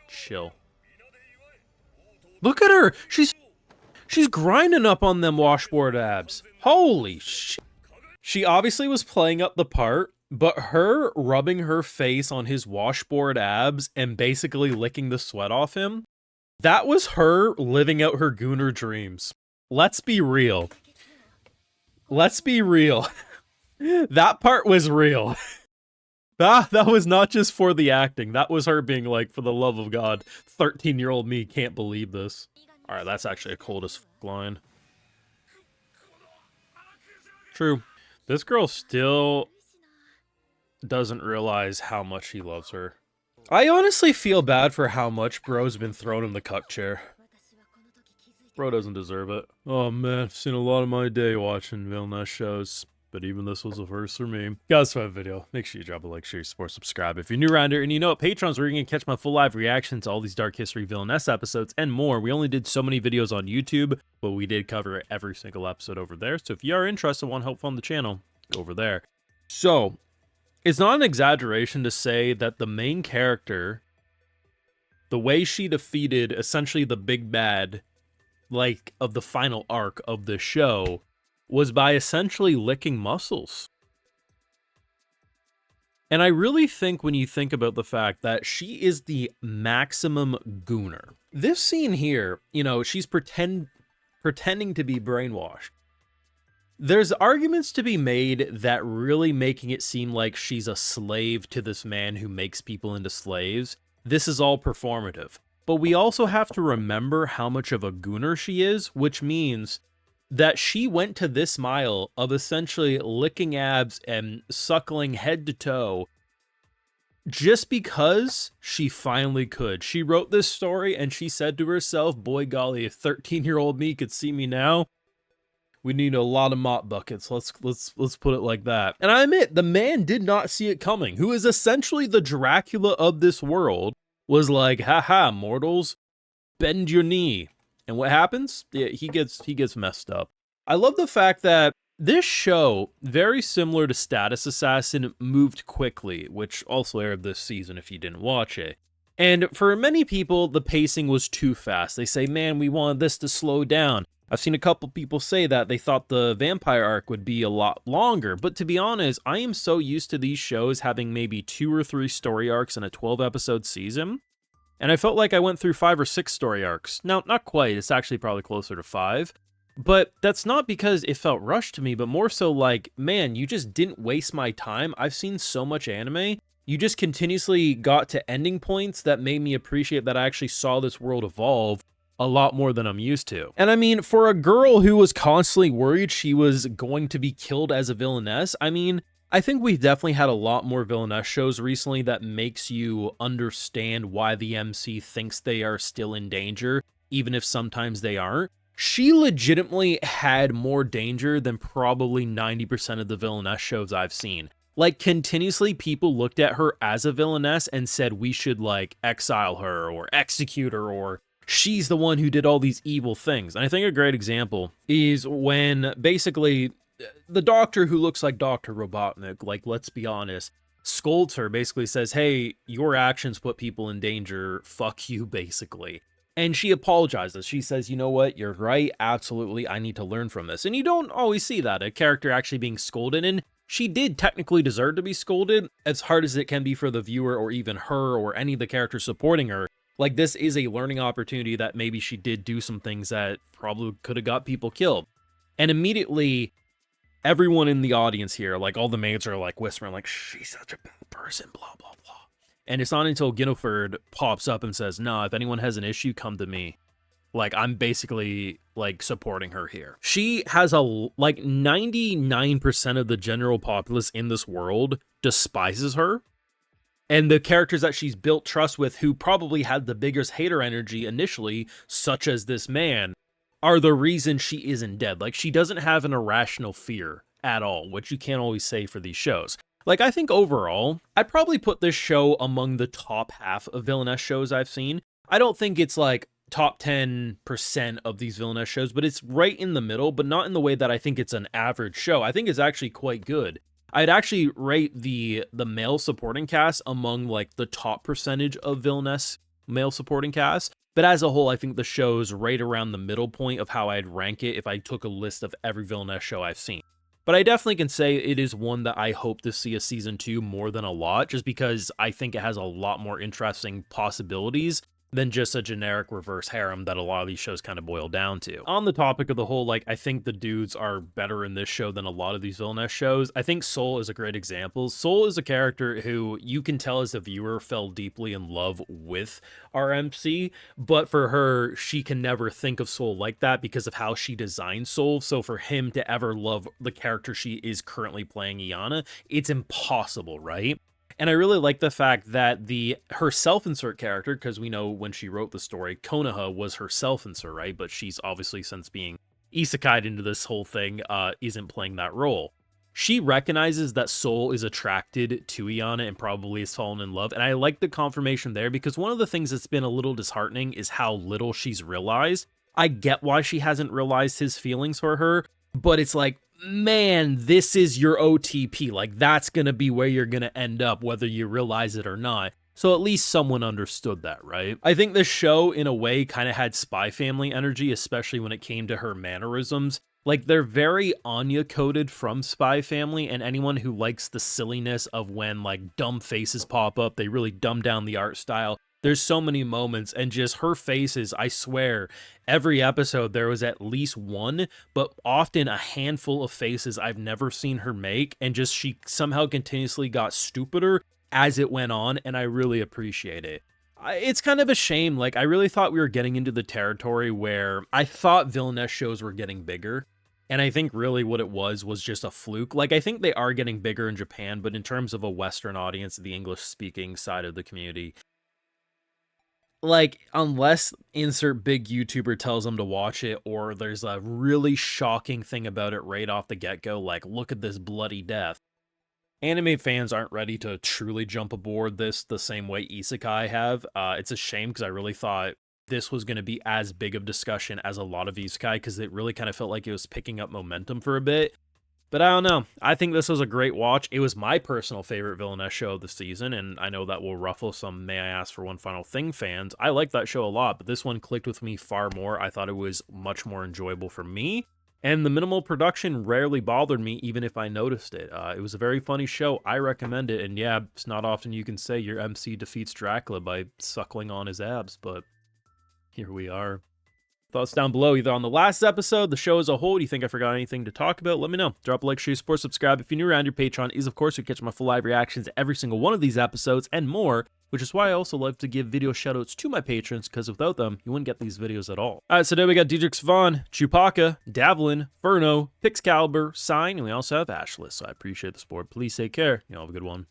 Chill. Look at her! She's grinding up on them washboard abs. Holy shit. She obviously was playing up the part, but her rubbing her face on his washboard abs and basically licking the sweat off him, that was her living out her gooner dreams. Let's be real. Let's be real. That part was real. That was not just for the acting. That was her being like, for the love of God, 13-year-old me can't believe this. Alright, that's actually a cold as fuck line. True. This girl still doesn't realize how much he loves her. I honestly feel bad for how much bro's been thrown in the cuck chair. Bro doesn't deserve it. Oh man, I've seen a lot of my day watching Villainess shows, but even this was a first for me. Guys, for that video, make sure you drop a like, share, support, subscribe if you're new around here, and you know what, Patreon's where you can catch my full live reaction to all these Dark History Villainess episodes and more. We only did so many videos on YouTube, but we did cover every single episode over there, so if you are interested and want help on the channel, go over there. So, it's not an exaggeration to say that the main character, the way she defeated essentially the big bad, like, of the final arc of the show, was by essentially licking muscles. And I really think when you think about the fact that she is the maximum gooner. This scene here, you know, she's pretending to be brainwashed. There's arguments to be made that really making it seem like she's a slave to this man who makes people into slaves. This is all performative. But we also have to remember how much of a gooner she is, which means that she went to this mile of essentially licking abs and suckling head to toe just because she finally could. She wrote this story and she said to herself, boy golly, if 13-year-old me could see me now, we need a lot of mop buckets. Let's put it like that. And I admit, the man did not see it coming, who is essentially the Dracula of this world, was like, haha, mortals, bend your knee. And what happens? Yeah, he gets messed up. I love the fact that this show, very similar to Status Assassin, moved quickly, which also aired this season if you didn't watch it. And for many people, the pacing was too fast. They say, man, we wanted this to slow down. I've seen a couple people say that they thought the vampire arc would be a lot longer, but to be honest, I am so used to these shows having maybe 2 or 3 story arcs in a 12-episode season, and I felt like I went through 5 or 6 story arcs. Now, not quite, it's actually probably closer to 5, but that's not because it felt rushed to me, but more so like, man, you just didn't waste my time. I've seen so much anime. You just continuously got to ending points that made me appreciate that I actually saw this world evolve a lot more than I'm used to. And I mean, for a girl who was constantly worried she was going to be killed as a villainess, I mean, I think we've definitely had a lot more villainess shows recently that makes you understand why the MC thinks they are still in danger, even if sometimes they aren't. She legitimately had more danger than probably 90% of the villainess shows I've seen. Like, continuously people looked at her as a villainess and said we should, like, exile her or execute her, or she's the one who did all these evil things. And I think a great example is when basically the doctor who looks like Dr. Robotnik, like, let's be honest, scolds her, basically says, hey, your actions put people in danger, fuck you, basically. And she apologizes. She says, you know what, you're right, absolutely, I need to learn from this. And you don't always see that, a character actually being scolded, and she did technically deserve to be scolded, as hard as it can be for the viewer or even her or any of the characters supporting her. Like, this is a learning opportunity that maybe she did do some things that probably could have got people killed. And immediately, everyone in the audience here, like all the maids are like whispering, like, she's such a bad person, blah, blah, blah. And it's not until Guinevere pops up and says, nah, if anyone has an issue, come to me. Like, I'm basically, like, supporting her here. She has like, 99% of the general populace in this world despises her. And the characters that she's built trust with, who probably had the biggest hater energy initially, such as this man, are the reason she isn't dead. Like, she doesn't have an irrational fear at all, which you can't always say for these shows. Like, I think overall, I'd probably put this show among the top half of villainess shows I've seen. I don't think it's like top 10% of these villainess shows, but it's right in the middle, but not in the way that I think it's an average show. I think it's actually quite good. I'd actually rate the male supporting cast among, like, the top percentage of villainess male supporting cast. But as a whole, I think the show's right around the middle point of how I'd rank it if I took a list of every Villainess show I've seen. But I definitely can say it is one that I hope to see a season 2 more than a lot, just because I think it has a lot more interesting possibilities than just a generic reverse harem that a lot of these shows kind of boil down to. On the topic of the whole, like, I think the dudes are better in this show than a lot of these Villainess shows, I think Soul is a great example. Soul is a character who you can tell as a viewer fell deeply in love with our MC, but for her, she can never think of Soul like that because of how she designed Soul. So for him to ever love the character she is currently playing, Iana, it's impossible, right? And I really like the fact that her self-insert character, because we know when she wrote the story, Konoha was her self-insert, right? But she's obviously, since being isekai'd into this whole thing, isn't playing that role. She recognizes that Soul is attracted to Iana and probably has fallen in love. And I like the confirmation there, because one of the things that's been a little disheartening is how little she's realized. I get why she hasn't realized his feelings for her, but it's like, man, this is your OTP. Like, that's going to be where you're going to end up, whether you realize it or not. So at least someone understood that, right? I think this show, in a way, kind of had Spy Family energy, especially when it came to her mannerisms. Like, they're very Anya-coded from Spy Family, and anyone who likes the silliness of when, like, dumb faces pop up, they really dumb down the art style. There's so many moments, and just her faces, I swear, every episode there was at least one, but often a handful of faces I've never seen her make, and just she somehow continuously got stupider as it went on, and I really appreciate it. It's kind of a shame, like, I really thought we were getting into the territory where I thought Villainess shows were getting bigger, and I think really what it was just a fluke. Like, I think they are getting bigger in Japan, but in terms of a Western audience, the English-speaking side of the community, like, unless insert big YouTuber tells them to watch it, or there's a really shocking thing about it right off the get-go, like, look at this bloody death, anime fans aren't ready to truly jump aboard this the same way isekai have. It's a shame, because I really thought this was going to be as big of discussion as a lot of isekai, because it really kind of felt like it was picking up momentum for a bit. But I don't know. I think this was a great watch. It was my personal favorite Villainess show of the season, and I know that will ruffle some May I Ask for One Final Thing fans. I like that show a lot, but this one clicked with me far more. I thought it was much more enjoyable for me, and the minimal production rarely bothered me, even if I noticed it. It was a very funny show. I recommend it, and yeah, it's not often you can say your MC defeats Dracula by suckling on his abs, but here we are. Thoughts down below, either on the last episode, the show as a whole. Do you think I forgot anything to talk about? Let me know. Drop a like, share, support, subscribe. If you're new around, your Patreon is, of course, you catch my full live reactions to every single one of these episodes and more, which is why I also love to give video shoutouts to my patrons, because without them, you wouldn't get these videos at all. Alright, so today we got Diedrich Vaughn, Chewbacca, Davlin, Furno, Pixcalibur, Sign, and we also have Ashless. So I appreciate the support. Please take care. You all have a good one.